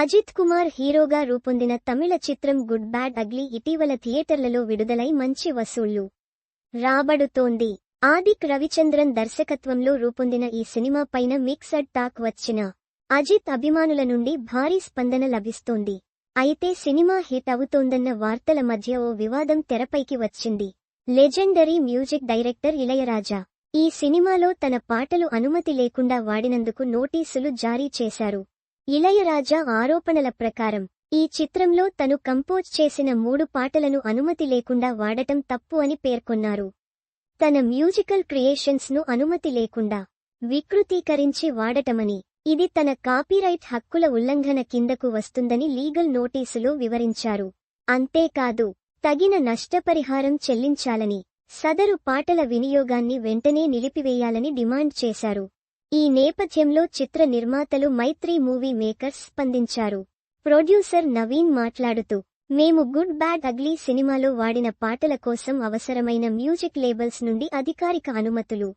అజిత్ కుమార్ హీరోగా రూపొందిన తమిళ చిత్రం గుడ్ బ్యాడ్ అగ్లీ ఇటీవల థియేటర్లలో విడుదలై మంచి వసూళ్లు రాబడుతోంది. ఆదిక్ రవిచంద్రన్ దర్శకత్వంలో రూపొందిన ఈ సినిమా పైన మిక్స్డ్ టాక్ వచ్చిన అజిత్ అభిమానుల నుండి భారీ స్పందన లభిస్తోంది. అయితే సినిమా హిట్ అవుతోందన్న వార్తల మధ్య ఓ వివాదం తెరపైకి వచ్చింది. లెజెండరీ మ్యూజిక్ డైరెక్టర్ ఇళయరాజా ఈ సినిమాలో తన పాటలు అనుమతి లేకుండా వాడినందుకు నోటీసులు జారీ చేశారు. ఇళయరాజా ఆరోపణల ప్రకారం ఈ చిత్రంలో తను కంపోజ్ చేసిన 3 పాటలను అనుమతి లేకుండా వాడటం తప్పు అని పేర్కొన్నారు. తన మ్యూజికల్ క్రియేషన్స్ ను అనుమతి లేకుండా వికృతీకరించి వాడటమని, ఇది తన కాపీరైట్ హక్కుల ఉల్లంఘన కిందకు వస్తుందని లీగల్ నోటీసులో వివరించారు. అంతేకాదు, తగిన నష్టపరిహారం చెల్లించాలని, సదరు పాటల వినియోగాన్ని వెంటనే నిలిపివేయాలని డిమాండ్ చేశారు. ఈ నేపథ్యంలో చిత్ర నిర్మాతలు మైత్రి మూవీ మేకర్స్ స్పందించారు. ప్రొడ్యూసర్ నవీన్ మాట్లాడుతూ, మేము గుడ్ బ్యాడ్ అగ్లీ సినిమాలో వాడిన పాటల కోసం అవసరమైన మ్యూజిక్ లేబుల్స్ నుండి అధికారిక అనుమతులు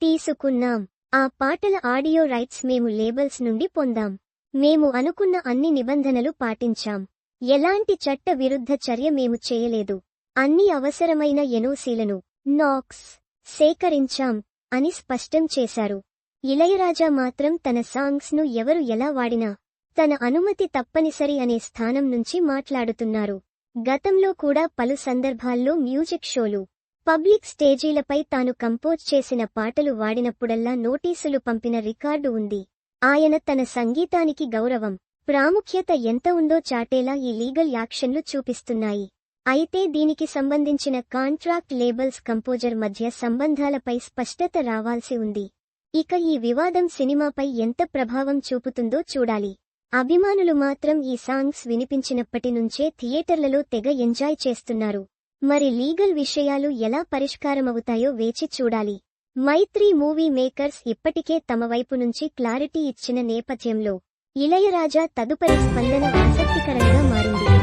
తీసుకున్నాం. ఆ పాటల ఆడియో రైట్స్ మేము లేబుల్స్ నుండి పొందాం. మేము అనుకున్న అన్ని నిబంధనలు పాటించాం. ఎలాంటి చట్ట విరుద్ధ చర్య మేము చేయలేదు. అన్ని అవసరమైన ఎన్ఓసీలను నాక్స్ సేకరించాం అని స్పష్టం చేశారు. ఇళయరాజా మాత్రం తన సాంగ్స్ ను ఎవరు ఎలా వాడినా తన అనుమతి తప్పనిసరి అనే స్థానం నుంచి మాట్లాడుతున్నారు. గతంలో కూడా పలు సందర్భాల్లో మ్యూజిక్ షోలు, పబ్లిక్ స్టేజీలపై తాను కంపోజ్ చేసిన పాటలు వాడినప్పుడల్లా నోటీసులు పంపిన రికార్డు ఉంది. ఆయన తన సంగీతానికి గౌరవం, ప్రాముఖ్యత ఎంత ఉందో చాటేలా ఈ లీగల్ యాక్షన్లు చూపిస్తున్నాయి. అయితే దీనికి సంబంధించిన కాంట్రాక్ట్ లేబుల్స్ కంపోజర్ మధ్య సంబంధాలపై స్పష్టత రావాల్సి ఉంది. ఇక ఈ వివాదం సినిమాపై ఎంత ప్రభావం చూపుతుందో చూడాలి. అభిమానులు మాత్రం ఈ సాంగ్స్ వినిపించినప్పటి నుంచే థియేటర్లలో తెగ ఎంజాయ్ చేస్తున్నారు. మరి లీగల్ విషయాలు ఎలా పరిష్కారమవుతాయో వేచి చూడాలి. మైత్రి మూవీ మేకర్స్ ఇప్పటికే తమ వైపు నుంచి క్లారిటీ ఇచ్చిన నేపథ్యంలో ఇళయరాజా తదుపరి స్పందన ఆసక్తికరంగా మారింది.